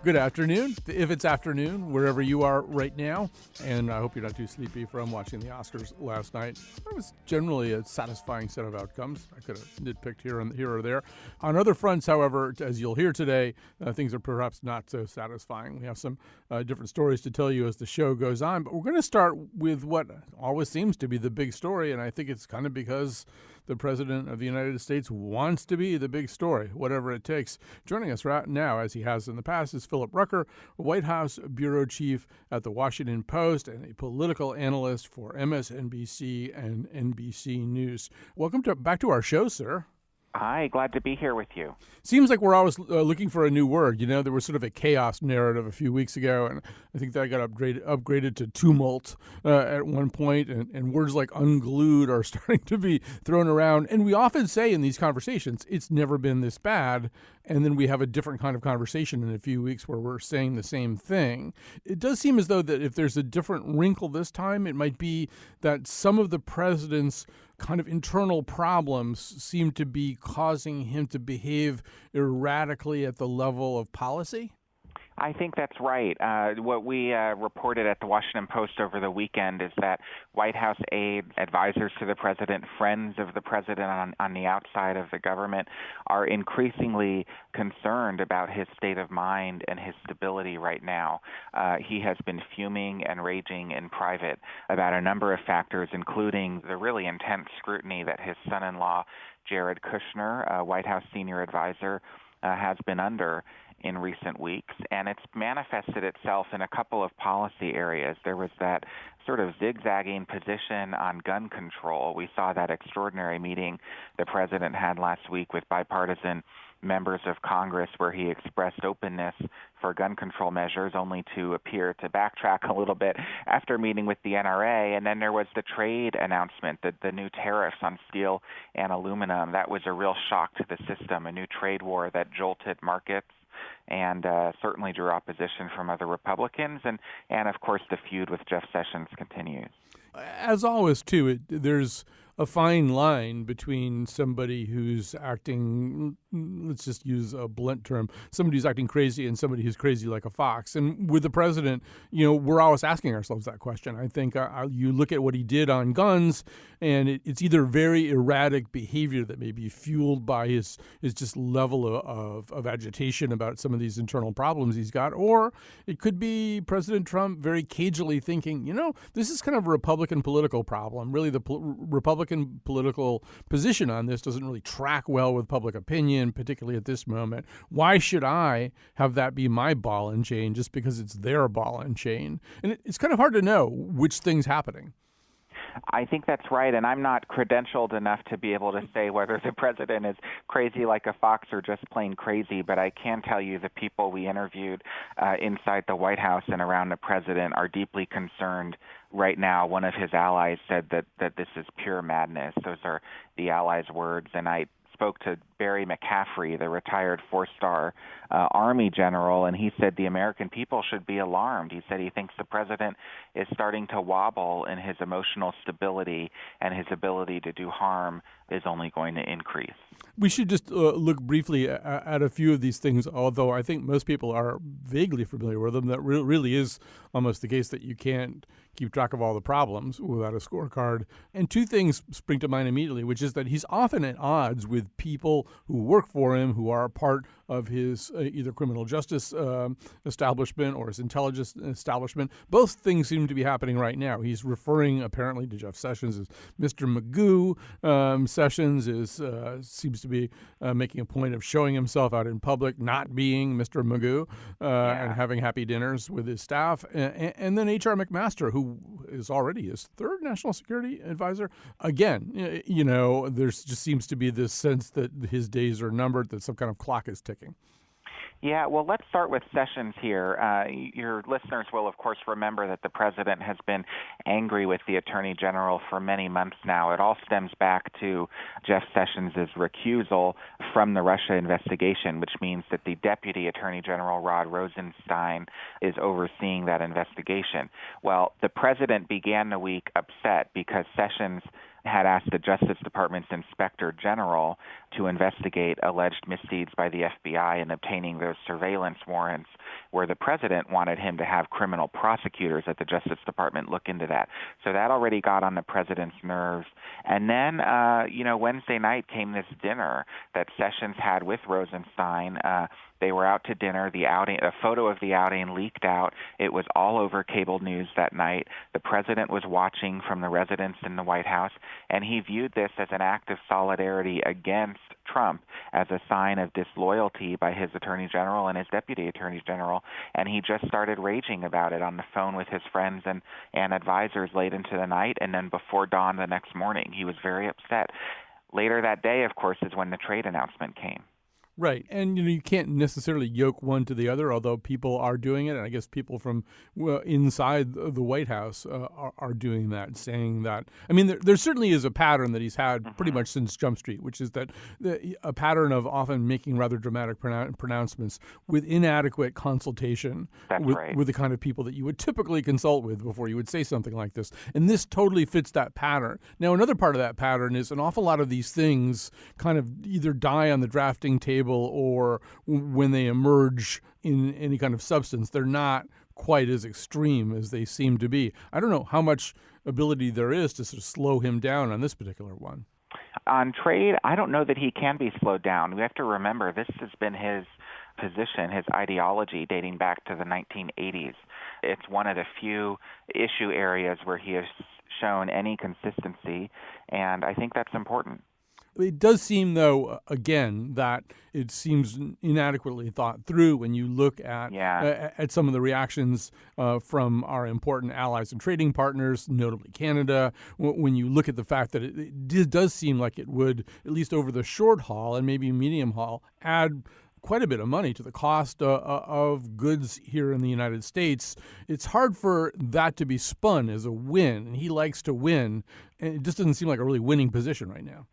Good afternoon, if it's afternoon, wherever you are right now. And I hope you're not too sleepy from watching the Oscars last night. It was generally a satisfying set of outcomes. I could have nitpicked here or there. On other fronts, however, as you'll hear today, things are perhaps not so satisfying. We have some different stories to tell you as the show goes on. But we're going to start with what always seems to be the big story. And I think it's kind of because the President of the United States wants to be the big story, whatever it takes. Joining us right now, as he has in the past, is Philip Rucker, White House bureau chief at the Washington Post and a political analyst for MSNBC and NBC News. Welcome back to our show, sir. Hi, glad to be here with you. Seems like we're always looking for a new word. You know, there was sort of a chaos narrative a few weeks ago, and I think that got upgraded to tumult at one point, and words like unglued are starting to be thrown around. And we often say in these conversations, it's never been this bad, and then we have a different kind of conversation in a few weeks where we're saying the same thing. It does seem as though that if there's a different wrinkle this time, it might be that some of the president's kind of internal problems seem to be causing him to behave erratically at the level of policy? I think that's right. What we reported at the Washington Post over the weekend is that White House aides, advisors to the president, friends of the president on the outside of the government are increasingly concerned about his state of mind and his stability right now. He has been fuming and raging in private about a number of factors, including the really intense scrutiny that his son-in-law, Jared Kushner, White House senior advisor, has been under in recent weeks, and it's manifested itself in a couple of policy areas. There was that sort of zigzagging position on gun control. We saw that extraordinary meeting the president had last week with bipartisan members of Congress where he expressed openness for gun control measures, only to appear to backtrack a little bit after meeting with the NRA. And then there was the trade announcement, the new tariffs on steel and aluminum. That was a real shock to the system, a new trade war that jolted markets and certainly drew opposition from other Republicans. And of course, the feud with Jeff Sessions continues. As always, too, there's a fine line between somebody who's acting, let's just use a blunt term, somebody who's acting crazy and somebody who's crazy like a fox. And with the president, you know, we're always asking ourselves that question. I think you look at what he did on guns, and it's either very erratic behavior that may be fueled by his just level of agitation about some of these internal problems he's got, or it could be President Trump very cagily thinking, you know, this is kind of a Republican political problem. Really, the Republican political position on this doesn't really track well with public opinion, particularly at this moment. Why should I have that be my ball and chain just because it's their ball and chain? And it's kind of hard to know which thing's happening. I think that's right, and I'm not credentialed enough to be able to say whether the president is crazy like a fox or just plain crazy, but I can tell you the people we interviewed inside the White House and around the president are deeply concerned right now. One of his allies said that this is pure madness. Those are the allies' words, and I spoke to Barry McCaffrey, the retired four-star Army general, and he said the American people should be alarmed. He said he thinks the president is starting to wobble in his emotional stability, and his ability to do harm is only going to increase. We should just look briefly at a few of these things, although I think most people are vaguely familiar with them. That really is almost the case that you can't keep track of all the problems without a scorecard. And two things spring to mind immediately, which is that he's often at odds with people who work for him, who are a part of his either criminal justice establishment or his intelligence establishment. Both things seem to be happening right now. He's referring apparently to Jeff Sessions as Mr. Magoo. Sessions seems to be making a point of showing himself out in public, not being Mr. Magoo, and having happy dinners with his staff. And then H.R. McMaster, who is already his third national security advisor. Again, you know, there just seems to be this sense that his days are numbered, that some kind of clock is ticking. Yeah, well, let's start with Sessions here. Your listeners will, of course, remember that the president has been angry with the attorney general for many months now. It all stems back to Jeff Sessions' recusal from the Russia investigation, which means that the deputy attorney general, Rod Rosenstein, is overseeing that investigation. Well, the president began the week upset because Sessions had asked the Justice Department's Inspector General to investigate alleged misdeeds by the FBI in obtaining those surveillance warrants where the president wanted him to have criminal prosecutors at the Justice Department look into that. So that already got on the president's nerves. And then, Wednesday night came this dinner that Sessions had with Rosenstein. They were out to dinner. A photo of the outing leaked out. It was all over cable news that night. The president was watching from the residence in the White House, and he viewed this as an act of solidarity against Trump, as a sign of disloyalty by his attorney general and his deputy attorney general. And he just started raging about it on the phone with his friends and advisors late into the night, and then before dawn the next morning. He was very upset. Later that day, of course, is when the trade announcement came. Right. And, you can't necessarily yoke one to the other, although people are doing it. And I guess people from inside the White House are doing that, saying that. I mean, there certainly is a pattern that he's had pretty much since Jump Street, which is that a pattern of often making rather dramatic pronouncements with inadequate consultation with the kind of people that you would typically consult with before you would say something like this. And this totally fits that pattern. Now, another part of that pattern is an awful lot of these things kind of either die on the drafting table or when they emerge in any kind of substance, they're not quite as extreme as they seem to be. I don't know how much ability there is to sort of slow him down on this particular one. On trade, I don't know that he can be slowed down. We have to remember this has been his position, his ideology dating back to the 1980s. It's one of the few issue areas where he has shown any consistency, and I think that's important. It does seem, though, again, that it seems inadequately thought through when you look at some of the reactions from our important allies and trading partners, notably Canada. When you look at the fact that it does seem like it would, at least over the short haul and maybe medium haul, add quite a bit of money to the cost of goods here in the United States. It's hard for that to be spun as a win, and he likes to win, and it just doesn't seem like a really winning position right now.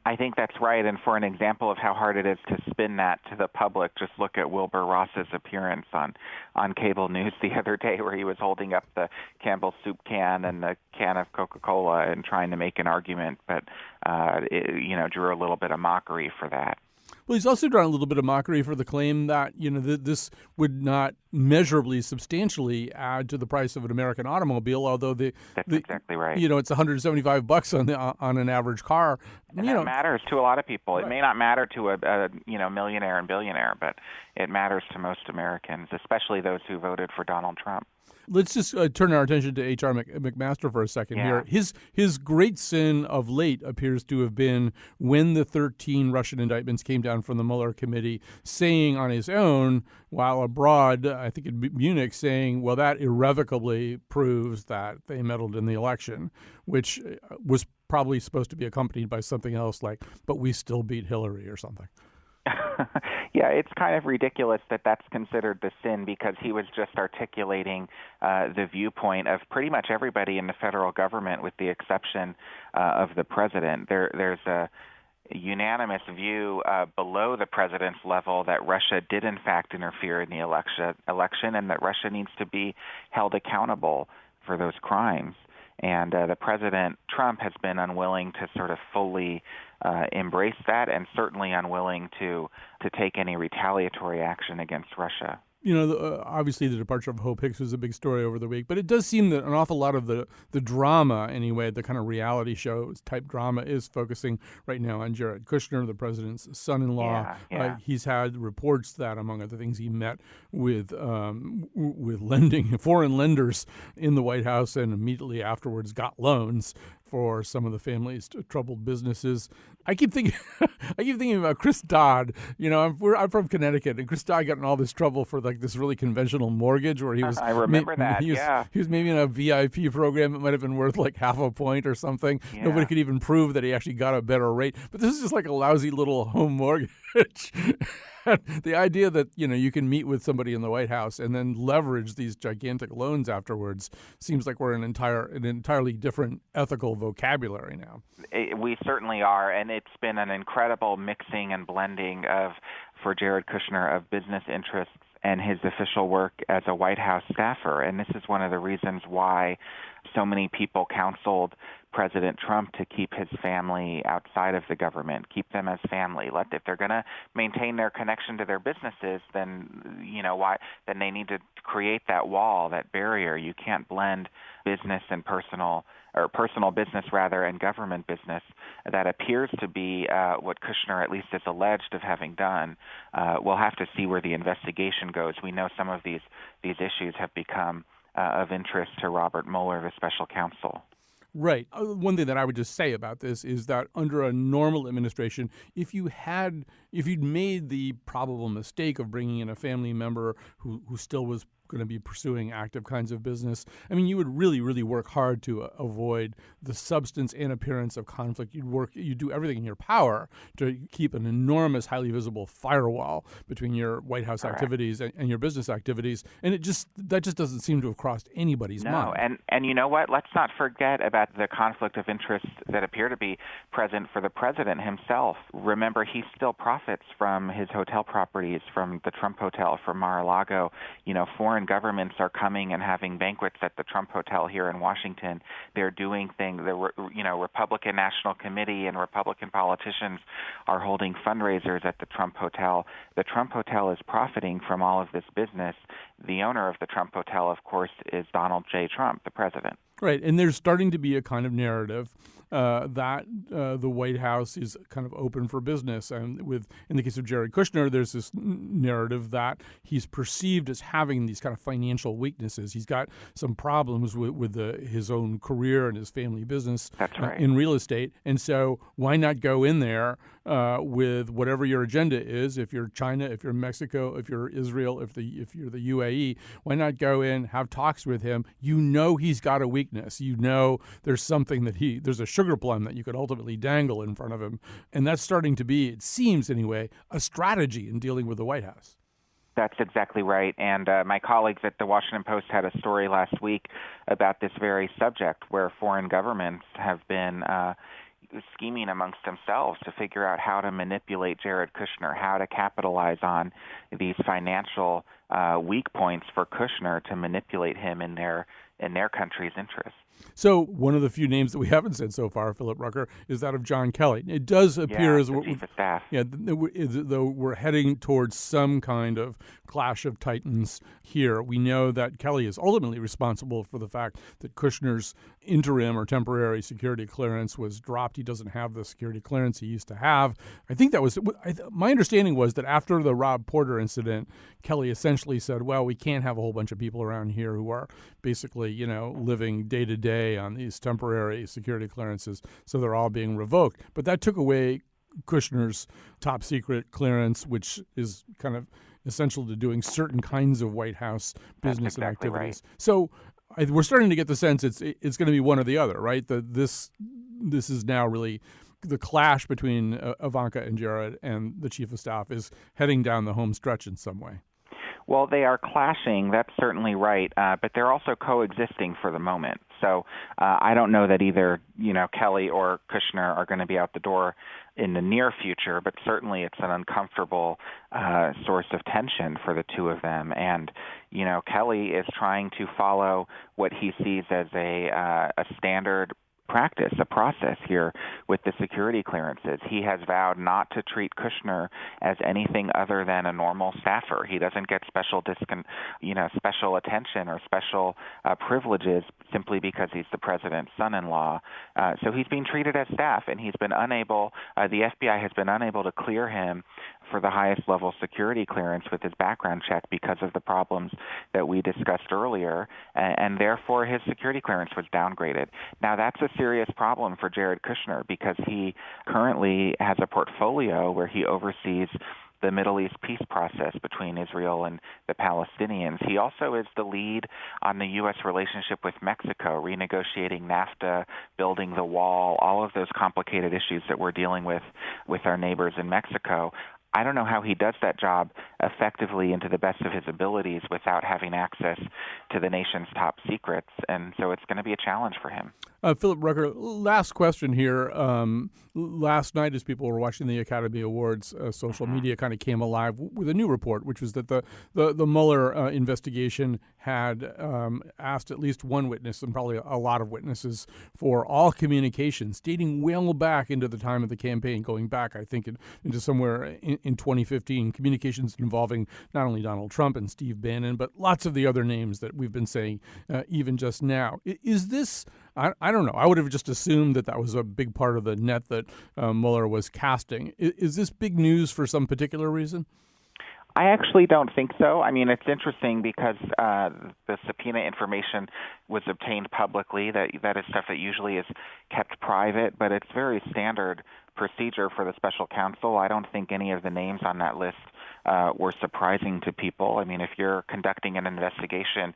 I think that's right, and for an example of how hard it is to spin that to the public, just look at Wilbur Ross's appearance on cable news the other day, where he was holding up the Campbell's soup can and the can of Coca-Cola and trying to make an argument, but drew a little bit of mockery for that. Well, he's also drawn a little bit of mockery for the claim that, this would not measurably, substantially add to the price of an American automobile, although that's exactly right. It's $175 on an average car. And that matters to a lot of people. Right. It may not matter to a millionaire and billionaire, but it matters to most Americans, especially those who voted for Donald Trump. Let's just turn our attention to H.R. McMaster for a second here. His great sin of late appears to have been when the 13 Russian indictments came down from the Mueller committee, saying on his own, while abroad, I think in Munich, saying, well, that irrevocably proves that they meddled in the election, which was probably supposed to be accompanied by something else like, but we still beat Hillary or something. Yeah, it's kind of ridiculous that that's considered the sin, because he was just articulating the viewpoint of pretty much everybody in the federal government, with the exception of the president. There's a unanimous view below the president's level that Russia did in fact interfere in the election, and that Russia needs to be held accountable for those crimes. And the President Trump has been unwilling to sort of fully embrace that, and certainly unwilling to take any retaliatory action against Russia. Obviously the departure of Hope Hicks was a big story over the week, but it does seem that an awful lot of the drama, anyway, the kind of reality show type drama, is focusing right now on Jared Kushner, the president's son-in-law. Yeah. He's had reports that, among other things, he met with foreign lenders in the White House, and immediately afterwards got loans for some of the family's troubled businesses. I keep thinking about Chris Dodd. I'm from Connecticut, and Chris Dodd got in all this trouble for like this really conventional mortgage where he was. I remember that. He was maybe in a VIP program that might have been worth like half a point or something. Yeah. Nobody could even prove that he actually got a better rate. But this is just like a lousy little home mortgage. The idea that you can meet with somebody in the White House and then leverage these gigantic loans afterwards seems like we're in an entirely different ethical vocabulary now. We certainly are, and it's been an incredible mixing and blending for Jared Kushner of business interests and his official work as a White House staffer. And this is one of the reasons why so many people counseled President Trump to keep his family outside of the government, keep them as family. If they're going to maintain their connection to their businesses, then then they need to create that wall, that barrier. You can't blend business and personal business rather, and government business. That appears to be what Kushner at least is alleged of having done. We'll have to see where the investigation goes. We know some of these issues have become of interest to Robert Mueller, the special counsel. Right. One thing that I would just say about this is that under a normal administration, if you'd made the probable mistake of bringing in a family member who still was going to be pursuing active kinds of business, I mean, you would really, really work hard to avoid the substance and appearance of conflict. You'd do everything in your power to keep an enormous, highly visible firewall between your White House activities and your business activities, and that just doesn't seem to have crossed anybody's mind. No, and you know what? Let's not forget about the conflict of interest that appear to be present for the president himself. Remember, he still profits from his hotel properties, from the Trump Hotel, from Mar-a-Lago. Foreign governments are coming and having banquets at the Trump Hotel here in Washington. They're doing things. The Republican National Committee and Republican politicians are holding fundraisers at the Trump Hotel. The Trump Hotel is profiting from all of this business. The owner of the Trump Hotel, of course, is Donald J. Trump, the president. Right, and there's starting to be a kind of narrative that the White House is kind of open for business. And in the case of Jared Kushner, there's this narrative that he's perceived as having these kind of financial weaknesses. He's got some problems with his own career and his family business. That's right. In real estate. And so why not go in there with whatever your agenda is? If you're China, if you're Mexico, if you're Israel, if you're the UAE, why not go in, have talks with him? He's got a weakness. There's something there's a sugar plum that you could ultimately dangle in front of him. And that's starting to be, it seems anyway, a strategy in dealing with the White House. That's exactly right. And my colleagues at the Washington Post had a story last week about this very subject, where foreign governments have been scheming amongst themselves to figure out how to manipulate Jared Kushner, how to capitalize on these financial weak points for Kushner to manipulate him in their country's interests. So one of the few names that we haven't said so far, Philip Rucker, is that of John Kelly. It does appear as chief of staff. Though we're heading towards some kind of clash of titans here. We know that Kelly is ultimately responsible for the fact that Kushner's interim or temporary security clearance was dropped. He doesn't have the security clearance he used to have. I think that was my understanding was that after the Rob Porter incident, Kelly essentially said, well, we can't have a whole bunch of people around here who are basically, living day to day on these temporary security clearances, so they're all being revoked. But that took away Kushner's top secret clearance, which is kind of essential to doing certain kinds of White House business and activities. Right. So we're starting to get the sense it's going to be one or the other, right? This is now really the clash between Ivanka and Jared and the chief of staff is heading down the home stretch in some way. Well, they are clashing, that's certainly right, but they're also coexisting for the moment. So I don't know that either, Kelly or Kushner are going to be out the door in the near future, but certainly it's an uncomfortable source of tension for the two of them. And, Kelly is trying to follow what he sees as a standard practice, a process here with the security clearances. He has vowed not to treat Kushner as anything other than a normal staffer. He doesn't get special attention or special privileges simply because he's the president's son-in-law. So he's being treated as staff, and he's been unable. The FBI has been unable to clear him for the highest level security clearance with his background check because of the problems that we discussed earlier, and therefore his security clearance was downgraded. Now that's a serious problem for Jared Kushner because he currently has a portfolio where he oversees the Middle East peace process between Israel and the Palestinians. He also is the lead on the U.S. relationship with Mexico, renegotiating NAFTA, building the wall, all of those complicated issues that we're dealing with our neighbors in Mexico. I don't know how he does that job effectively and to the best of his abilities without having access to the nation's top secrets, and so it's going to be a challenge for him. Philip Rucker, last question here. Last night, as people were watching the Academy Awards, social media kind of came alive with a new report, which was that the Mueller investigation had asked at least one witness, and probably a lot of witnesses, for all communications dating well back into the time of the campaign, going back, I think, into somewhere in 2015, communications involving not only Donald Trump and Steve Bannon, but lots of the other names that we've been saying even just now. Is this... I don't know. I would have just assumed that was a big part of the net that Mueller was casting. Is this big news for some particular reason? I actually don't think so. I mean, it's interesting because the subpoena information was obtained publicly. That is stuff that usually is kept private, but it's very standard procedure for the special counsel. I don't think any of the names on that list were surprising to people. I mean, if you're conducting an investigation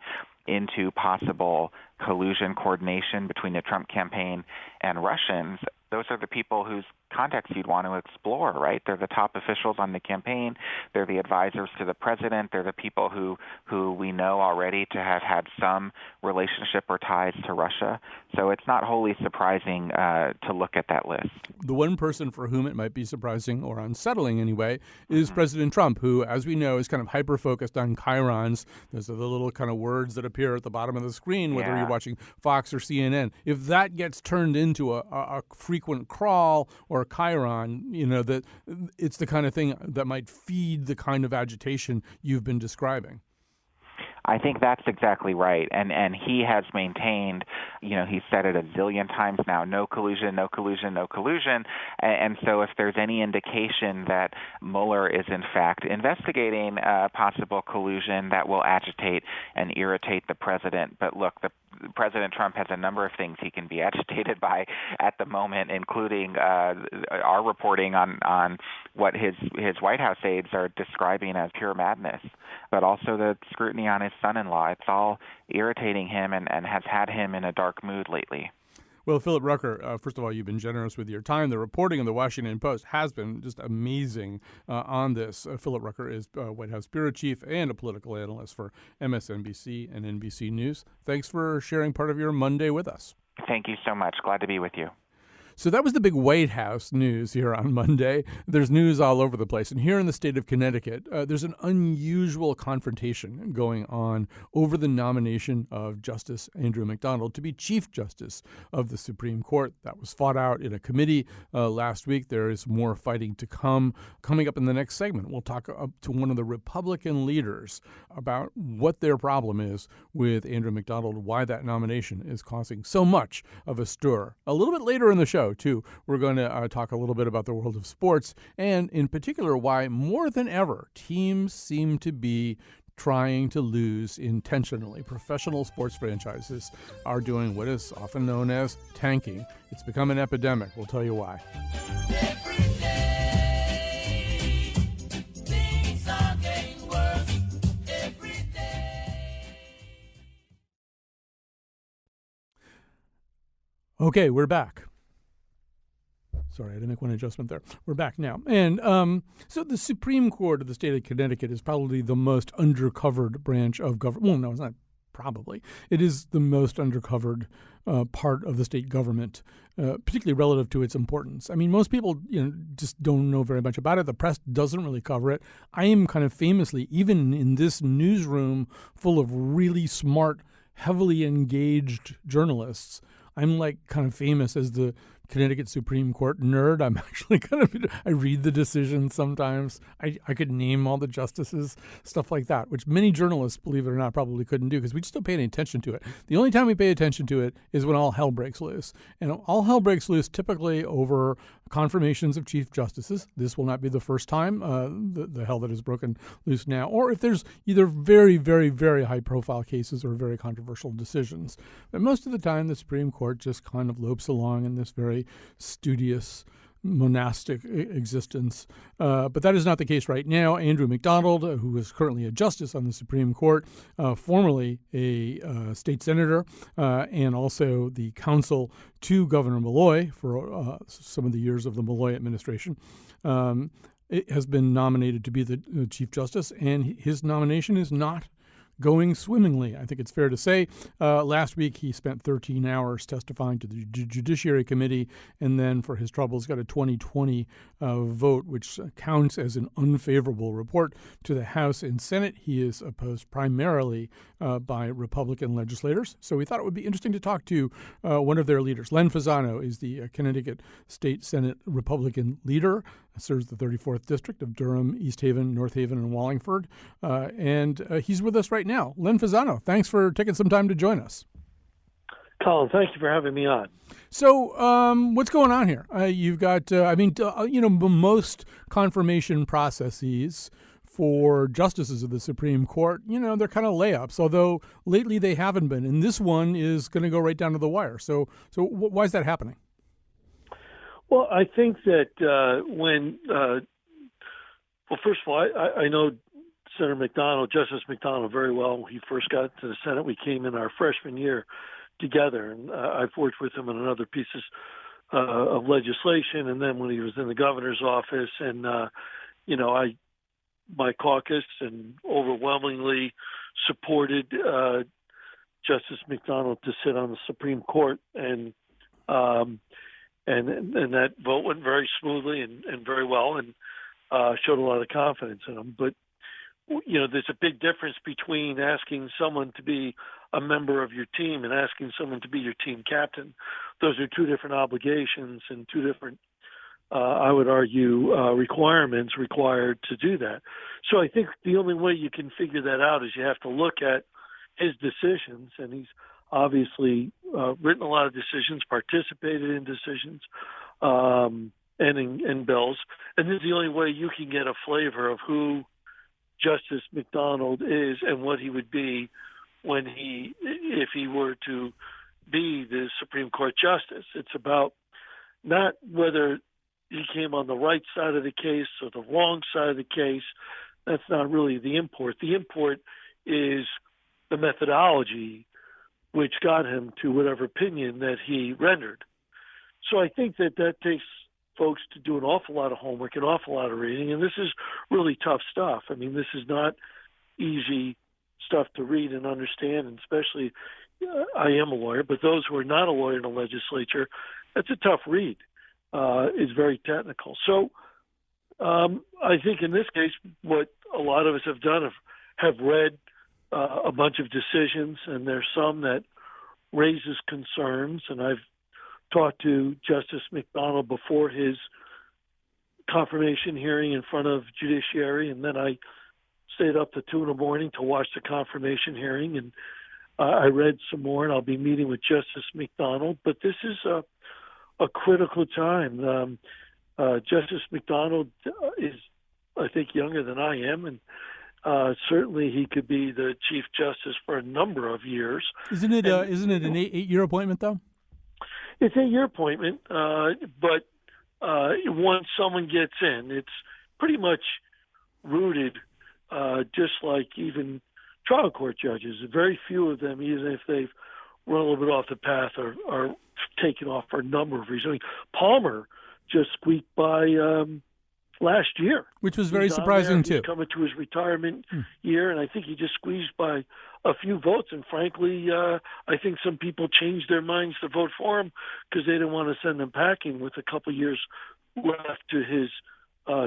into possible collusion, coordination between the Trump campaign and Russians, those are the people whose contacts you'd want to explore, right? They're the top officials on the campaign. They're the advisors to the president. They're the people who we know already to have had some relationship or ties to Russia. So it's not wholly surprising to look at that list. The one person for whom it might be surprising, or unsettling anyway, is President Trump, who, as we know, is kind of hyper-focused on chyrons. Those are the little kind of words that appear at the bottom of the screen, whether you're watching Fox or CNN. If that gets turned into a frequent crawl or a chyron, that it's the kind of thing that might feed the kind of agitation you've been describing. I think that's exactly right. And he has maintained, he's said it a zillion times now, no collusion, no collusion, no collusion. And so if there's any indication that Mueller is in fact investigating possible collusion, that will agitate and irritate the president. But look, President Trump has a number of things he can be agitated by at the moment, including our reporting on what his White House aides are describing as pure madness, but also the scrutiny on his son-in-law. It's all irritating him and has had him in a dark mood lately. Well, Philip Rucker, first of all, you've been generous with your time. The reporting in the Washington Post has been just amazing on this. Philip Rucker is White House bureau chief and a political analyst for MSNBC and NBC News. Thanks for sharing part of your Monday with us. Thank you so much. Glad to be with you. So that was the big White House news here on Monday. There's news all over the place. And here in the state of Connecticut, there's an unusual confrontation going on over the nomination of Justice Andrew McDonald to be Chief Justice of the Supreme Court. That was fought out in a committee last week. There is more fighting to come. Coming up in the next segment, we'll talk to one of the Republican leaders about what their problem is with Andrew McDonald, why that nomination is causing so much of a stir. A little bit later in the show, too, we're going to talk a little bit about the world of sports, and in particular why more than ever teams seem to be trying to lose intentionally. Professional sports franchises are doing what is often known as tanking. It's become an epidemic. We'll tell you why. Okay, we're back. Sorry, I didn't make one adjustment there. We're back now. And so the Supreme Court of the state of Connecticut is probably the most undercovered branch of government. Well, no, it's not probably. It is the most undercovered part of the state government, particularly relative to its importance. I mean, most people just don't know very much about it. The press doesn't really cover it. I am kind of famously, even in this newsroom full of really smart, heavily engaged journalists, I'm like kind of famous as the Connecticut Supreme Court nerd. I'm actually I read the decisions sometimes. I could name all the justices, stuff like that, which many journalists, believe it or not, probably couldn't do because we just don't pay any attention to it. The only time we pay attention to it is when all hell breaks loose. And all hell breaks loose typically over confirmations of chief justices. This will not be the first time, the hell that has broken loose now, or if there's either very, very, very high-profile cases or very controversial decisions. But most of the time, the Supreme Court just kind of lopes along in this very studious, monastic existence. But that is not the case right now. Andrew McDonald, who is currently a justice on the Supreme Court, formerly a state senator, and also the counsel to Governor Malloy for some of the years of the Malloy administration, it has been nominated to be the Chief Justice, and his nomination is not going swimmingly, I think it's fair to say. Last week, he spent 13 hours testifying to the Judiciary Committee, and then for his troubles, got a 2020 vote, which counts as an unfavorable report to the House and Senate. He is opposed primarily by Republican legislators. So we thought it would be interesting to talk to one of their leaders. Len Fasano is the Connecticut State Senate Republican leader, serves the 34th District of Durham, East Haven, North Haven, and Wallingford. And he's with us right now. Len Fasano, thanks for taking some time to join us. Colin, thank you for having me on. So what's going on here? You've got, most confirmation processes for justices of the Supreme Court, they're kind of layups, although lately they haven't been. And this one is going to go right down to the wire. So why is that happening? Well, I think that first of all, I know Senator McDonald, Justice McDonald, very well. When he first got to the Senate, we came in our freshman year together, and I've worked with him on other pieces of legislation. And then when he was in the governor's office, and my caucus and overwhelmingly supported Justice McDonald to sit on the Supreme Court, and that vote went very smoothly and very well, and showed a lot of confidence in him. But there's a big difference between asking someone to be a member of your team and asking someone to be your team captain. Those are two different obligations and two different, I would argue, requirements required to do that. So I think the only way you can figure that out is you have to look at his decisions, and he's obviously written a lot of decisions, participated in decisions, and in bills. And this is the only way you can get a flavor of who Justice McDonald is and what he would be if he were to be the Supreme Court justice. It's about not whether he came on the right side of the case or the wrong side of the case. That's not really the import. The import is the methodology which got him to whatever opinion that he rendered. So I think that takes folks to do an awful lot of homework, an awful lot of reading, and this is really tough stuff. I mean, this is not easy stuff to read and understand, and especially I am a lawyer, but those who are not a lawyer in the legislature, that's a tough read. It's very technical. So I think in this case, what a lot of us have done have read a bunch of decisions, and there's some that raises concerns, and I've talked to Justice McDonald before his confirmation hearing in front of Judiciary, and then I stayed up to 2 a.m. to watch the confirmation hearing, and I read some more, and I'll be meeting with Justice McDonald. But this is a critical time. Justice McDonald is, I think, younger than I am, and certainly he could be the Chief Justice for a number of years. Isn't it an 8-year appointment, though? It's an 8-year appointment, but once someone gets in, it's pretty much rooted, just like even trial court judges. Very few of them, even if they've run a little bit off the path, are taken off for a number of reasons. I mean, Palmer just squeaked by last year, which was very surprising too. He's coming to his retirement year, and I think he just squeezed by a few votes. And frankly, I think some people changed their minds to vote for him because they didn't want to send him packing with a couple years left to his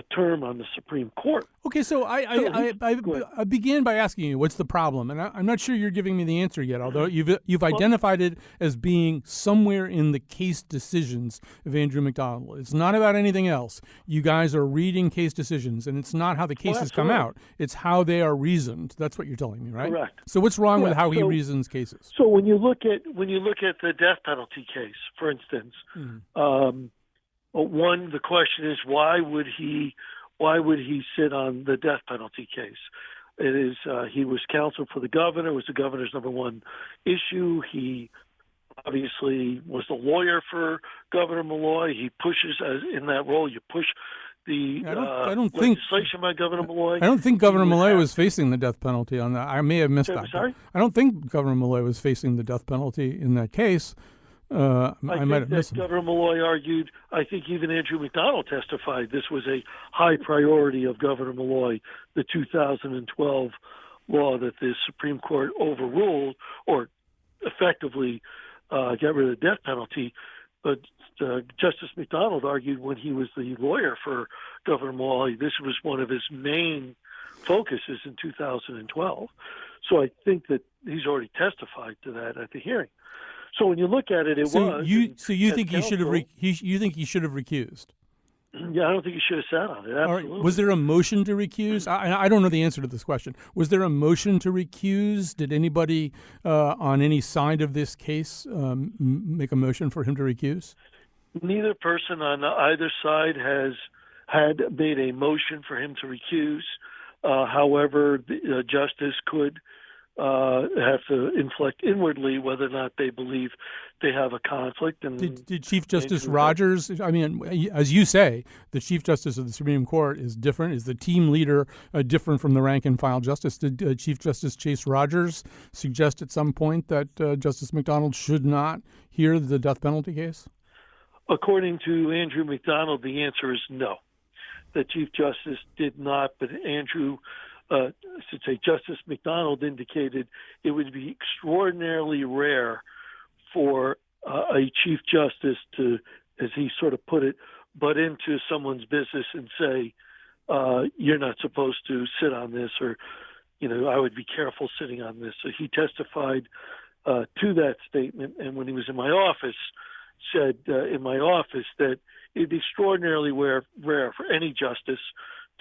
term on the Supreme Court. Okay, so I began by asking you, what's the problem? And I'm not sure you're giving me the answer yet, although you've identified it as being somewhere in the case decisions of Andrew McDonald. It's not about anything else. You guys are reading case decisions, and it's not how the cases come out. It's how they are reasoned. That's what you're telling me, right? Correct. So what's wrong with how he reasons cases? So when you look at the death penalty case, for instance, one, the question is why would he sit on the death penalty case? It is he was counsel for the governor. It was the governor's number one issue. He obviously was the lawyer for Governor Malloy. He pushes in that role. You push the legislation by Governor Malloy. I don't think Governor Malloy was facing the death penalty on that. I may have missed that. Sorry? I don't think Governor Malloy was facing the death penalty in that case. I might have missed Governor Malloy argued, I think even Andrew McDonald testified this was a high priority of Governor Malloy, the 2012 law that the Supreme Court overruled or effectively got rid of the death penalty. But Justice McDonald argued when he was the lawyer for Governor Mulally, this was one of his main focuses in 2012. So I think that he's already testified to that at the hearing. So when you look at it, you think he should have you think he should have recused? Yeah, I don't think he should have sat on it. Absolutely. All right. Was there a motion to recuse? I don't know the answer to this question. Was there a motion to recuse? Did anybody on any side of this case make a motion for him to recuse? Neither person on either side had made a motion for him to recuse. However, the justice could have to inflect inwardly whether or not they believe they have a conflict. And did Chief Justice Rogers, I mean, as you say, the Chief Justice of the Supreme Court is different, is the team leader different from the rank and file justice? Did Chief Justice Chase Rogers suggest at some point that Justice McDonald should not hear the death penalty case? According to Andrew McDonald, the answer is no. The Chief Justice did not, but Justice McDonald indicated it would be extraordinarily rare for a Chief Justice to, as he sort of put it, butt into someone's business and say, you're not supposed to sit on this, or, I would be careful sitting on this. So he testified to that statement, and when he was in my office, said that it'd be extraordinarily rare for any justice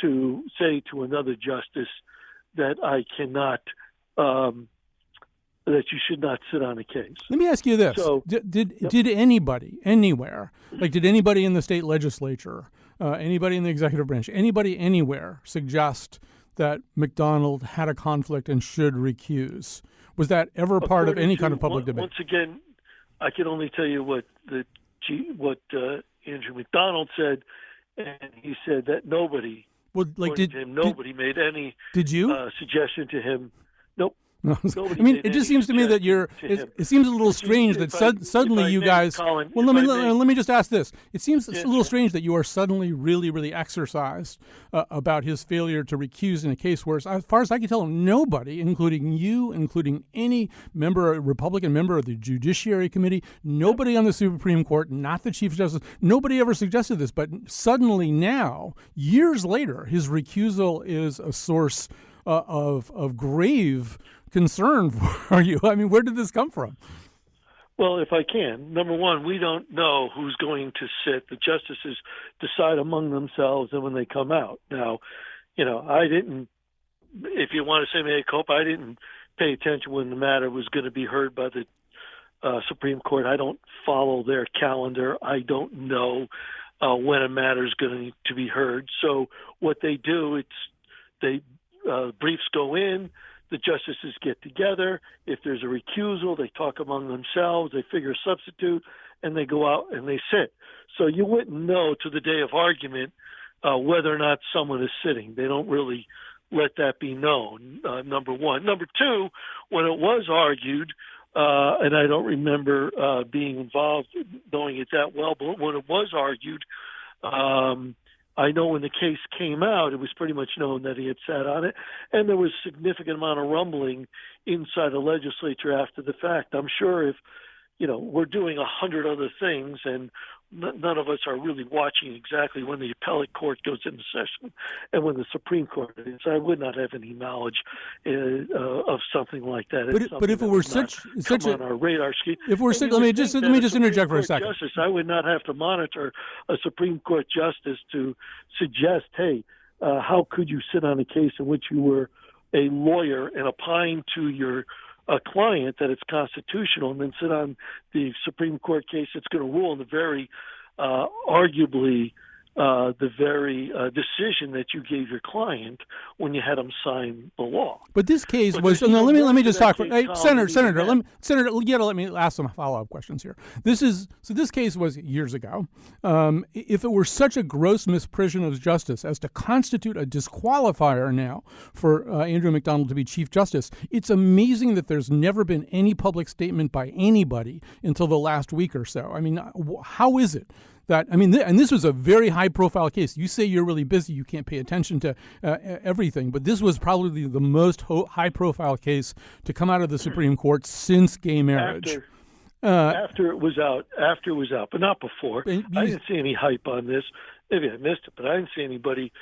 to say to another justice that I cannot, that you should not sit on a case. Let me ask you this. So, did anybody, anywhere, did anybody in the state legislature, anybody in the executive branch, anybody anywhere suggest that McDonald had a conflict and should recuse? Was that ever part of any kind of public debate? Once again, I can only tell you what Andrew McDonald said, and he said that nobody. Well, nobody made any suggestion to him. Nope. No. I mean, it just seems to me that it seems a little strange that suddenly you guys. Colin, well, let me just ask this. It seems a little strange that you are suddenly really, really exercised about his failure to recuse in a case where, as far as I can tell, nobody, including you, including any Republican member of the Judiciary Committee, nobody on the Supreme Court, not the Chief Justice, nobody ever suggested this. But suddenly now, years later, his recusal is a source of grave concern for you. I mean, where did this come from? Well, if I can, number one, we don't know who's going to sit. The justices decide among themselves, and when they come out. Now, I didn't, if you want to say mea culpa, I didn't pay attention when the matter was going to be heard by the Supreme Court. I don't follow their calendar. I don't know when a matter is going to be heard. So what they do, briefs go in, the justices get together. If there's a recusal, they talk among themselves, they figure a substitute, and they go out and they sit. So you wouldn't know to the day of argument whether or not someone is sitting. They don't really let that be known, number one. Number two, when it was argued, and I don't remember being involved, knowing it that well, but when it was argued, I know when the case came out, it was pretty much known that he had sat on it, and there was a significant amount of rumbling inside the legislature after the fact. I'm sure if, we're doing 100 other things, and none of us are really watching exactly when the appellate court goes into session and when the Supreme Court is. I would not have any knowledge of something like that. But if it were such on our radar screen, if we're let me just interject for a second. Justice, I would not have to monitor a Supreme Court justice to suggest, hey, how could you sit on a case in which you were a lawyer and opine to your client that it's constitutional, and then sit on the Supreme Court case that's going to rule in the very arguably the very decision that you gave your client when you had him sign the law. But this case was. No, let me just talk for Senator. You got to let me ask some follow-up questions here. This case was years ago. If it were such a gross misprision of justice as to constitute a disqualifier now for Andrew McDonald to be Chief Justice, it's amazing that there's never been any public statement by anybody until the last week or so. I mean, how is it that, I mean, and this was a very high-profile case. You say you're really busy, you can't pay attention to everything, but this was probably the most high-profile case to come out of the Supreme Court since gay marriage. After it was out, but not before. I didn't see any hype on this. Maybe I missed it, but I didn't see anybody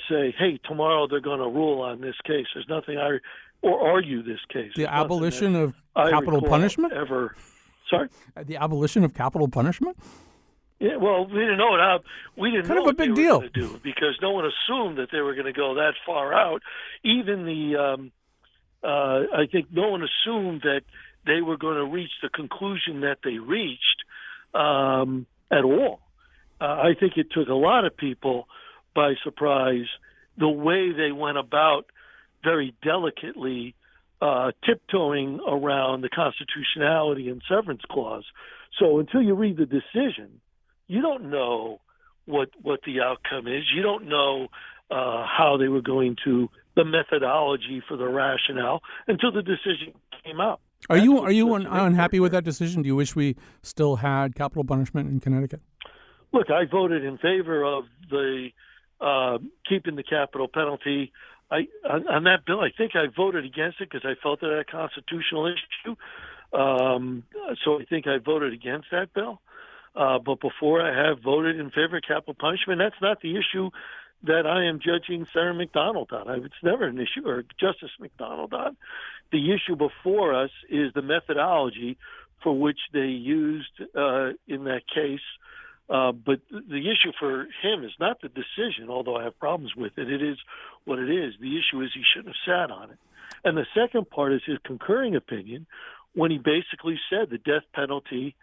say, "Hey, tomorrow they're going to rule on this case." There's nothing or argue this case. The abolition of capital punishment? Ever? Sorry? The abolition of capital punishment? Yeah, well, we didn't know it. We didn't kind know of a big deal to do because no one assumed that they were going to go that far out. Even I think no one assumed that they were going to reach the conclusion that they reached at all. I think it took a lot of people by surprise the way they went about very delicately tiptoeing around the constitutionality and severance clause. So until you read the decision, you don't know what the outcome is. You don't know how they were going to, the methodology for the rationale until the decision came out. Are you unhappy with that decision? Do you wish we still had capital punishment in Connecticut? Look, I voted in favor of the keeping the capital penalty. On that bill, I think I voted against it because I felt that a constitutional issue. So I think I voted against that bill. But before, I have voted in favor of capital punishment. That's not the issue that I am judging Sarah McDonald on. It's never an issue, or Justice McDonald on. The issue before us is the methodology for which they used in that case. But the issue for him is not the decision, although I have problems with it. It is what it is. The issue is he shouldn't have sat on it. And the second part is his concurring opinion when he basically said the death penalty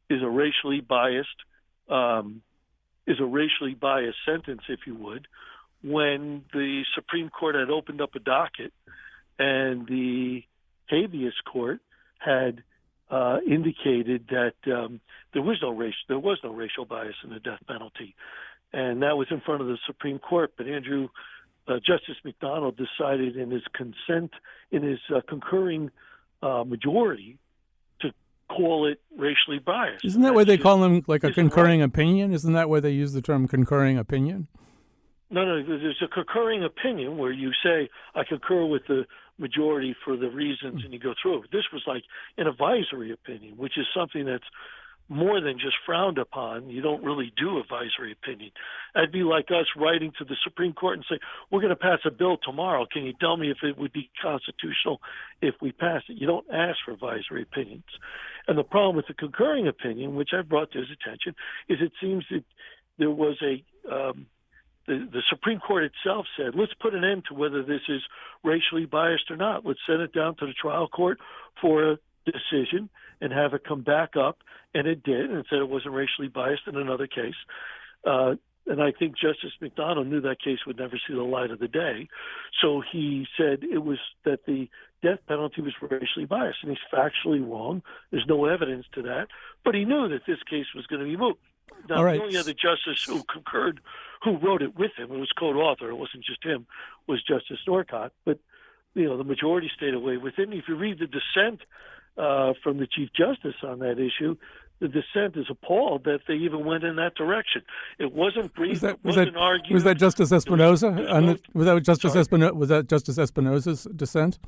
is a racially biased sentence, if you would, when the Supreme Court had opened up a docket and the habeas court had indicated that there was no racial bias in the death penalty, and that was in front of the Supreme Court. But Justice McDonald decided in his concurring majority to call it racially biased. Isn't that why they call them like a concurring opinion? Isn't that why they use the term concurring opinion? No, there's a concurring opinion where you say, I concur with the majority for the reasons, and you go through it. This was like an advisory opinion, which is something that's more than just frowned upon. You don't really do advisory opinion. That'd be like us writing to the Supreme Court and say, we're going to pass a bill tomorrow. Can you tell me if it would be constitutional if we pass it? You don't ask for advisory opinions. And the problem with the concurring opinion, which I've brought to his attention, is it seems that there was the Supreme Court itself said, let's put an end to whether this is racially biased or not. Let's send it down to the trial court for a decision and have it come back up. And it did, and it said it wasn't racially biased in another case. And I think Justice McDonald knew that case would never see the light of the day. So he said it was that the death penalty was racially biased, and he's factually wrong. There's no evidence to that. But he knew that this case was going to be moved. Now, the only other justice who concurred, who wrote it with him, it was co-author, it wasn't just him, was Justice Norcott. But, the majority stayed away with it. And if you read the dissent from the Chief Justice on that issue, the dissent is appalled that they even went in that direction. It wasn't brief. It wasn't argued. Was that Justice Espinoza? Was that Justice Espinoza's dissent?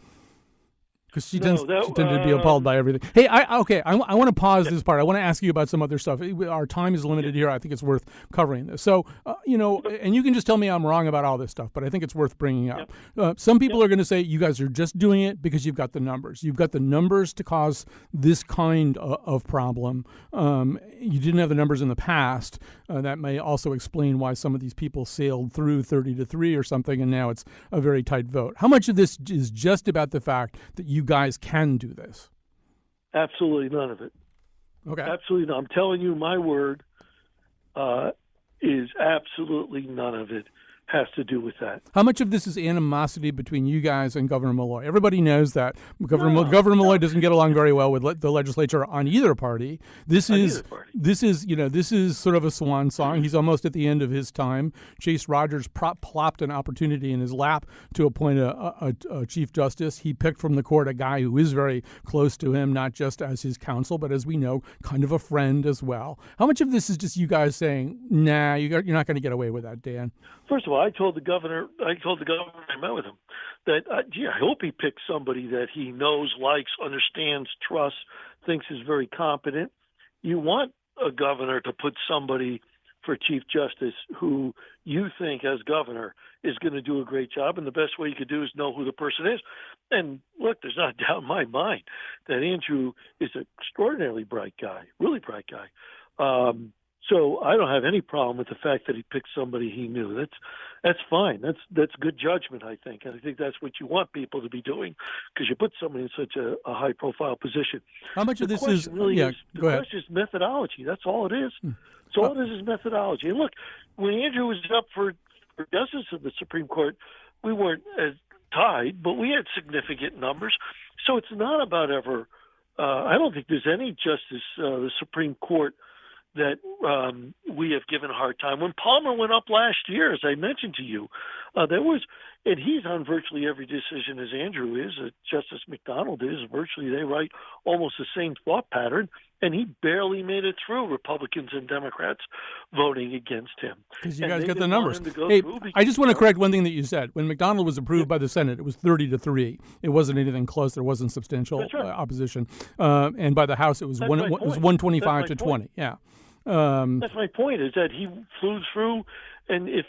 Because she tended to be appalled by everything. Hey, I want to pause this part. I want to ask you about some other stuff. Our time is limited here. I think it's worth covering this. So, and you can just tell me I'm wrong about all this stuff, but I think it's worth bringing up. Some people are going to say you guys are just doing it because you've got the numbers. You've got the numbers to cause this kind of problem. You didn't have the numbers in the past. That may also explain why some of these people sailed through 30-3 or something, and now it's a very tight vote. How much of this is just about the fact that you guys can do this? Absolutely none of it. Okay. Absolutely none. I'm telling you, my word is absolutely none of it. has to do with that. How much of this is animosity between you guys and Governor Malloy? Everybody knows that Governor Malloy doesn't get along very well with the legislature on either party. This is sort of a swan song. He's almost at the end of his time. Chase Rogers plopped an opportunity in his lap to appoint a Chief Justice. He picked from the court a guy who is very close to him, not just as his counsel, but as we know, kind of a friend as well. How much of this is just you guys saying, nah, you're not going to get away with that, Dan? First of all, I told the governor I met with him that, I hope he picks somebody that he knows, likes, understands, trusts, thinks is very competent. You want a governor to put somebody for Chief Justice who you think, as governor, is going to do a great job, and the best way you could do is know who the person is. And look, there's not a doubt in my mind that Andrew is an extraordinarily bright guy, really bright guy. So I don't have any problem with the fact that he picked somebody he knew. That's fine. That's good judgment, I think. And I think that's what you want people to be doing, because you put somebody in such a high-profile position. How much of this is really go ahead. question is methodology. That's all it is. So all it is methodology. And look, when Andrew was up for justice of the Supreme Court, we weren't as tied, but we had significant numbers. So it's not about ever. I don't think there's any justice the Supreme Court that we have given a hard time. When Palmer went up last year, as I mentioned to you, there was, and he's on virtually every decision as Andrew is, Justice McDonald is, virtually they write almost the same thought pattern, and he barely made it through, Republicans and Democrats voting against him. Because you guys get the numbers. Hey, I just want to correct one thing that you said. When McDonald was approved by the Senate, it was 30-3. It wasn't anything close. There wasn't substantial opposition. And by the House, it was 125-20. Yeah. That's my point, is that he flew through, and if,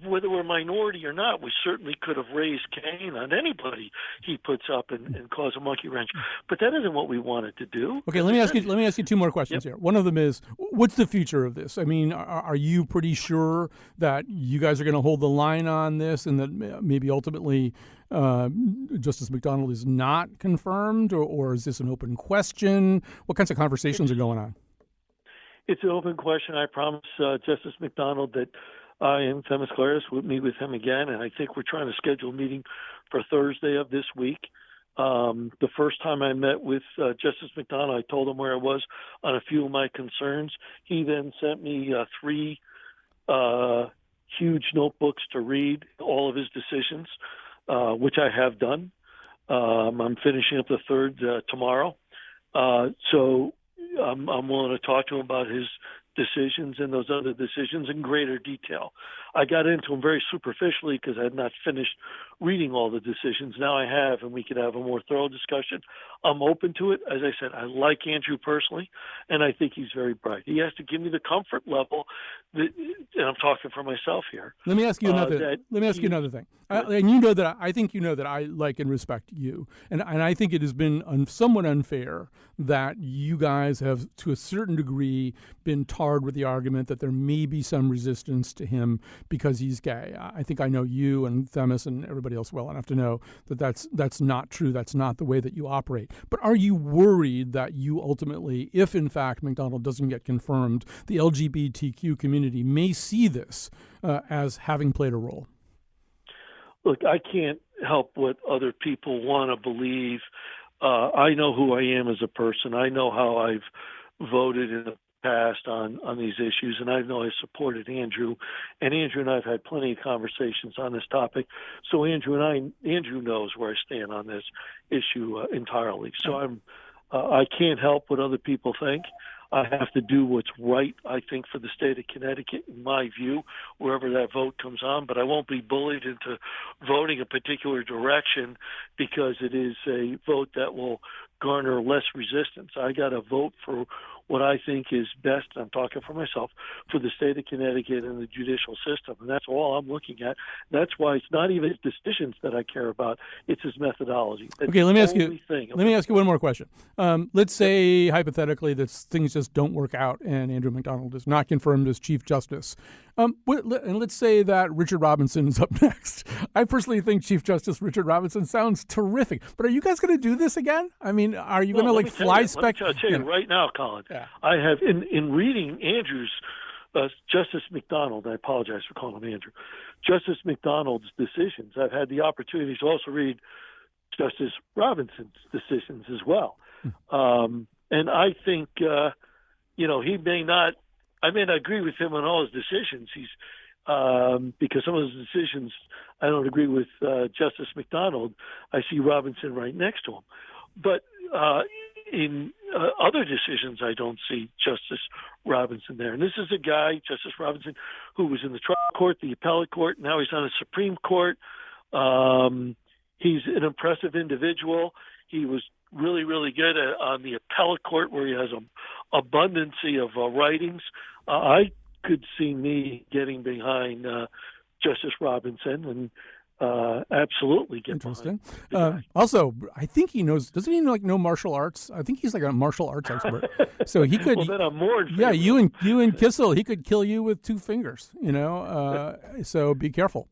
whether we're a minority or not, we certainly could have raised Cain on anybody he puts up and cause a monkey wrench. But that isn't what we wanted to do. Okay, let me ask you two more questions here. One of them is, what's the future of this? I mean, are you pretty sure that you guys are going to hold the line on this, and that maybe ultimately Justice McDonald is not confirmed, or is this an open question? What kinds of conversations are going on? It's an open question. I promised Justice McDonald that I and Themis Claris would meet with him again, and I think we're trying to schedule a meeting for Thursday of this week. The first time I met with Justice McDonald, I told him where I was on a few of my concerns. He then sent me 3 huge notebooks to read all of his decisions, which I have done. I'm finishing up the 3rd tomorrow. So I'm willing to talk to him about his decisions and those other decisions in greater detail. I got into them very superficially because I had not finished reading all the decisions. Now I have, and we could have a more thorough discussion. I'm open to it. As I said, I like Andrew personally, and I think he's very bright. He has to give me the comfort level, and I'm talking for myself here. Let me ask you another. Another thing. And you know that I think you know that I like and respect you, and I think it has been somewhat unfair that you guys have, to a certain degree, been tarred with the argument that there may be some resistance to him because he's gay. I think I know you and Themis and everybody else well enough to know that that's not true. That's not the way that you operate. But are you worried that you ultimately, if in fact McDonald doesn't get confirmed, the LGBTQ community may see this as having played a role? Look, I can't help what other people want to believe. I know who I am as a person. I know how I've voted in the past on these issues, and I know I supported Andrew. And Andrew and I have had plenty of conversations on this topic. So Andrew knows where I stand on this issue entirely. So I can't help what other people think. I have to do what's right, I think, for the state of Connecticut, in my view, wherever that vote comes on. But I won't be bullied into voting a particular direction because it is a vote that will garner less resistance. I got to vote for what I think is best, I'm talking for myself, for the state of Connecticut and the judicial system. And that's all I'm looking at. That's why it's not even his decisions that I care about. It's his methodology. That's okay, let me ask you one more question. Let's say, hypothetically, that things just don't work out and Andrew McDonald is not confirmed as Chief Justice. And let's say that Richard Robinson is up next. I personally think Chief Justice Richard Robinson sounds terrific. But are you guys going to do this again? I mean, are you going to fly spec? Let me tell you right now, Colin. Yeah. I have, in reading Andrew's Justice McDonald, I apologize for calling him Andrew, Justice McDonald's decisions. I've had the opportunity to also read Justice Robinson's decisions as well. And I think, he may not, I may not agree with him on all his decisions. Because some of his decisions I don't agree with Justice McDonald. I see Robinson right next to him. But in other decisions, I don't see Justice Robinson there. And this is a guy, Justice Robinson, who was in the trial court, the appellate court. Now he's on the Supreme Court. He's an impressive individual. He was really, really good on the appellate court, where he has an abundance of writings. I could see me getting behind Justice Robinson and absolutely get interesting. Also, I think he knows. Doesn't he know martial arts? I think he's like a martial arts expert. So he could. Well, then I'm more in favor. Yeah, you and Kissel, he could kill you with 2 fingers. So be careful.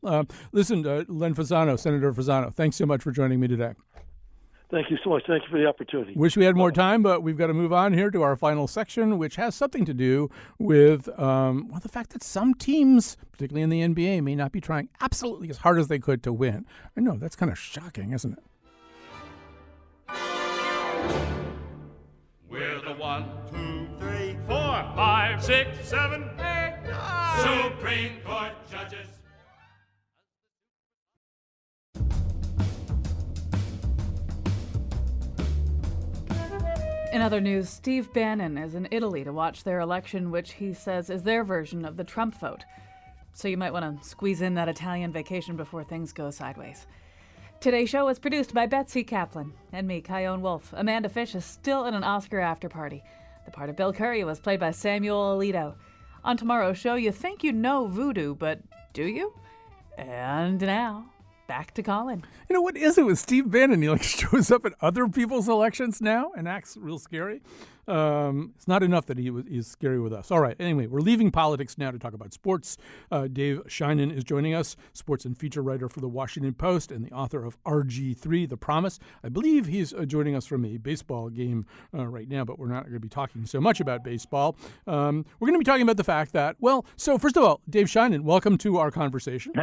Listen, Len Fasano, Senator Fasano, thanks so much for joining me today. Thank you so much. Thank you for the opportunity. Wish we had more time, but we've got to move on here to our final section, which has something to do with the fact that some teams, particularly in the NBA, may not be trying absolutely as hard as they could to win. I know, that's kind of shocking, isn't it? We're the 1, 2, 3, 4, 5, 6, 7, 8, 9 Supreme Court judges. In other news, Steve Bannon is in Italy to watch their election, which he says is their version of the Trump vote. So you might want to squeeze in that Italian vacation before things go sideways. Today's show was produced by Betsy Kaplan and me, Kyone Wolfe. Amanda Fish is still in an Oscar after-party. The part of Bill Curry was played by Samuel Alito. On tomorrow's show, you think you know voodoo, but do you? And now, back to Colin. You know, what is it with Steve Bannon? He shows up at other people's elections now and acts real scary. It's not enough that he's scary with us. All right. Anyway, we're leaving politics now to talk about sports. Dave Sheinin is joining us, sports and feature writer for the Washington Post and the author of RG3, The Promise. I believe he's joining us from a baseball game right now, but we're not going to be talking so much about baseball. We're going to be talking about the fact that, so first of all, Dave Sheinin, welcome to our conversation.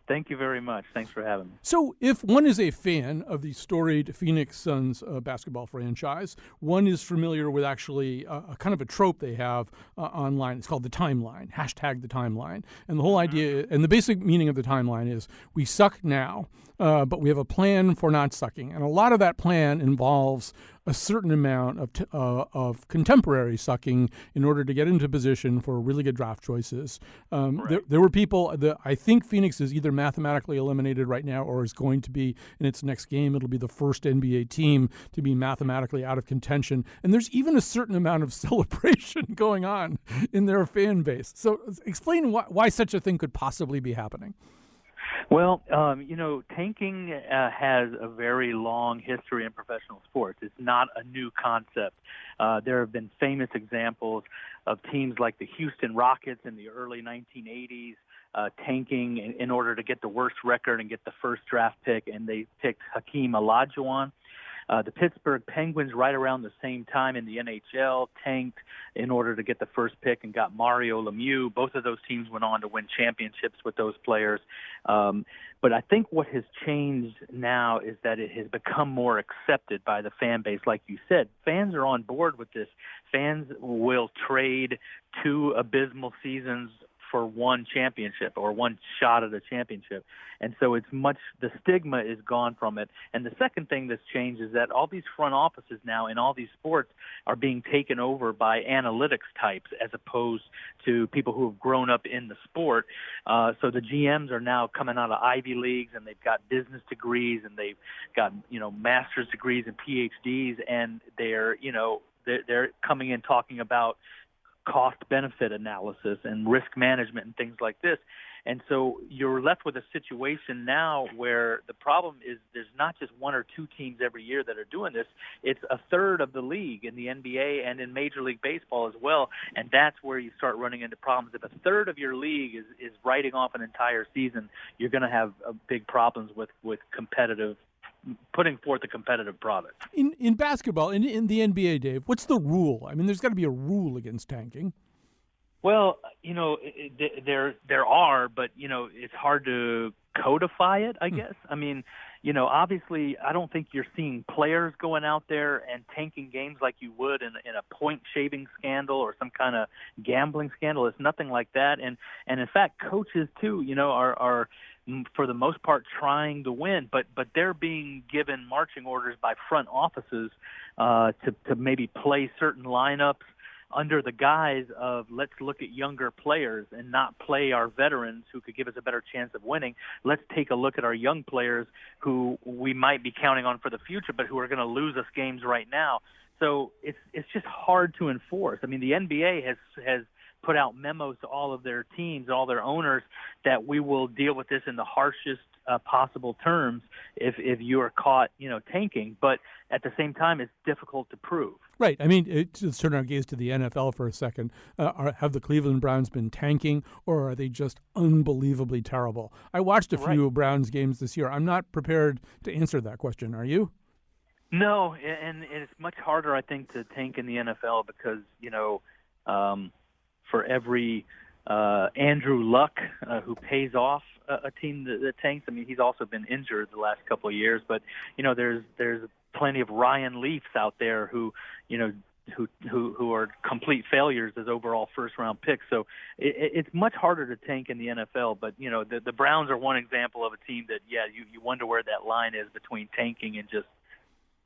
Thank you very much. Thanks for having me. So if one is a fan of the storied Phoenix Suns basketball franchise, one is familiar with actually a kind of a trope they have online. It's called the timeline, #the timeline. And the whole idea, and the basic meaning of the timeline is we suck now, but we have a plan for not sucking. And a lot of that plan involves a certain amount of contemporary sucking in order to get into position for really good draft choices. There were people that I think Phoenix is either mathematically eliminated right now or is going to be in its next game. It'll be the first NBA team to be mathematically out of contention. And there's even a certain amount of celebration going on in their fan base. So explain why such a thing could possibly be happening. Well, tanking has a very long history in professional sports. It's not a new concept. There have been famous examples of teams like the Houston Rockets in the early 1980s tanking in order to get the worst record and get the first draft pick, and they picked Hakeem Olajuwon. The Pittsburgh Penguins, right around the same time in the NHL, tanked in order to get the first pick and got Mario Lemieux. Both of those teams went on to win championships with those players. But I think what has changed now is that it has become more accepted by the fan base. Like you said, fans are on board with this. Fans will trade 2 abysmal seasons for one championship or one shot at a championship. And so the stigma is gone from it. And the second thing that's changed is that all these front offices now in all these sports are being taken over by analytics types as opposed to people who have grown up in the sport. So the GMs are now coming out of Ivy Leagues, and they've got business degrees, and they've got, master's degrees and PhDs, and they're coming in talking about cost-benefit analysis and risk management and things like this. And so you're left with a situation now where the problem is there's not just 1 or 2 teams every year that are doing this. It's a third of the league in the NBA and in Major League Baseball as well. And that's where you start running into problems. If a third of your league is writing off an entire season, you're going to have big problems with putting forth a competitive product. In basketball, in the NBA, Dave, what's the rule? I mean, there's got to be a rule against tanking. Well, there are, but it's hard to codify it, I guess. I mean, obviously, I don't think you're seeing players going out there and tanking games like you would in a point-shaving scandal or some kind of gambling scandal. It's nothing like that. And in fact, coaches, too, are for the most part trying to win, but they're being given marching orders by front offices to maybe play certain lineups under the guise of let's look at younger players and not play our veterans who could give us a better chance of winning. Let's take a look at our young players who we might be counting on for the future, but who are going to lose us games right now. So it's just hard to enforce. I mean, the NBA has put out memos to all of their teams, all their owners, that we will deal with this in the harshest possible terms if you are caught, tanking. But at the same time, it's difficult to prove. Right. I mean, let's turn our gaze to the NFL for a second. Have the Cleveland Browns been tanking, or are they just unbelievably terrible? I watched a few Browns games this year. I'm not prepared to answer that question. Are you? No, and it's much harder, I think, to tank in the NFL because, for every Andrew Luck who pays off a team that tanks. I mean, he's also been injured the last couple of years, but there's plenty of Ryan Leafs out there who are complete failures as overall first-round picks. So it's much harder to tank in the NFL. But the Browns are one example of a team that you wonder where that line is between tanking and just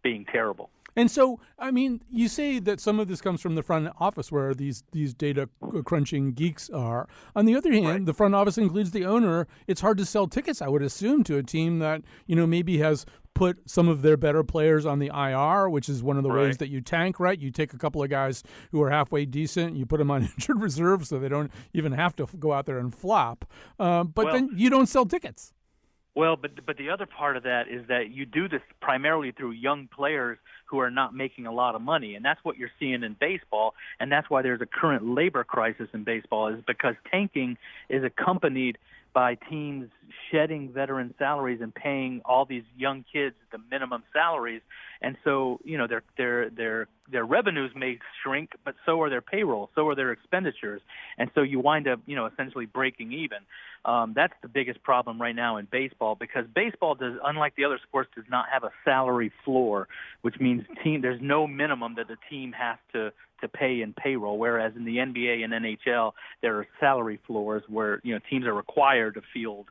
being terrible. And so, I mean, you say that some of this comes from the front office where these data crunching geeks are. On the other hand, the front office includes the owner. It's hard to sell tickets, I would assume, to a team that, maybe has put some of their better players on the IR, which is one of the ways that you tank, right? You take a couple of guys who are halfway decent, you put them on injured reserve so they don't even have to go out there and flop. But then you don't sell tickets. Well, but the other part of that is that you do this primarily through young players who are not making a lot of money, and that's what you're seeing in baseball, and that's why there's a current labor crisis in baseball, is because tanking is accompanied by teams shedding veteran salaries and paying all these young kids the minimum salaries, and so their revenues may shrink, but so are their payroll, so are their expenditures, and so you wind up essentially breaking even. That's the biggest problem right now in baseball, because baseball unlike the other sports, does not have a salary floor, which means there's no minimum that the team has to pay in payroll, whereas in the NBA and NHL there are salary floors where teams are required to field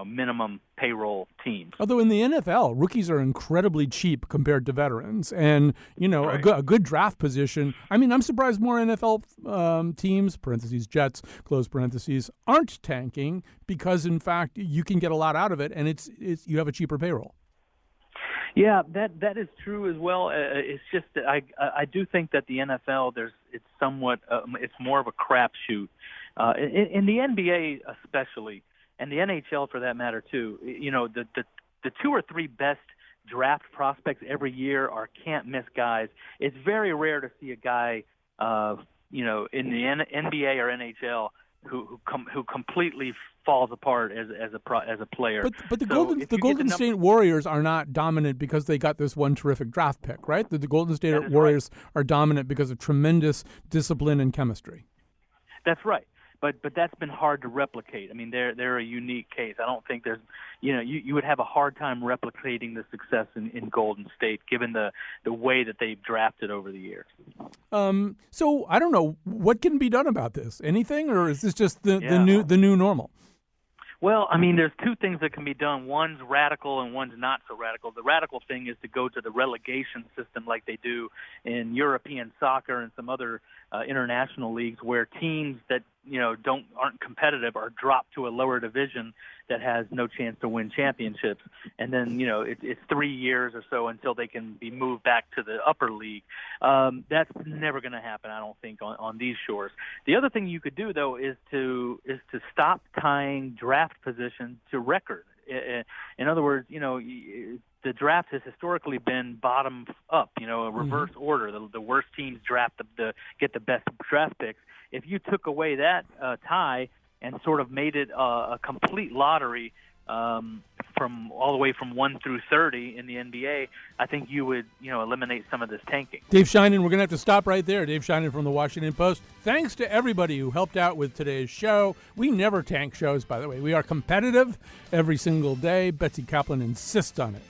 minimum payroll teams. Although in the NFL, rookies are incredibly cheap compared to veterans, and a good draft position. I mean, I'm surprised more NFL teams (parentheses Jets close parentheses) aren't tanking, because in fact you can get a lot out of it, and it's you have a cheaper payroll. Yeah, that is true as well. It's just that I do think that the NFL it's somewhat it's more of a crapshoot. In the NBA especially, and the NHL for that matter too. The two or three best draft prospects every year are can't miss guys. It's very rare to see a guy in the NBA or NHL who completely falls apart as a player. But the Golden State Warriors are not dominant because they got this one terrific draft pick, right? The Golden State Warriors are dominant because of tremendous discipline and chemistry. That's right. But that's been hard to replicate. I mean, they're a unique case. I don't think there's, you would have a hard time replicating the success in Golden State, given the way that they've drafted over the years. So I don't know what can be done about this. Anything, or is this just the new normal? Well, I mean, there's two things that can be done. One's radical and one's not so radical. The radical thing is to go to the relegation system like they do in European soccer and some other international leagues, where teams that aren't competitive are dropped to a lower division that has no chance to win championships. And then it's 3 years or so until they can be moved back to the upper league. That's never going to happen, I don't think, on these shores. The other thing you could do, though, is to stop tying draft position to record. In other words, the draft has historically been bottom up, a reverse order. The worst teams draft get the best draft picks. If you took away that tie and sort of made it a complete lottery from all the way from 1 through 30 in the NBA, I think you would, eliminate some of this tanking. Dave Sheinin, we're going to have to stop right there. Dave Sheinin from the Washington Post. Thanks to everybody who helped out with today's show. We never tank shows, by the way. We are competitive every single day. Betsy Kaplan insists on it.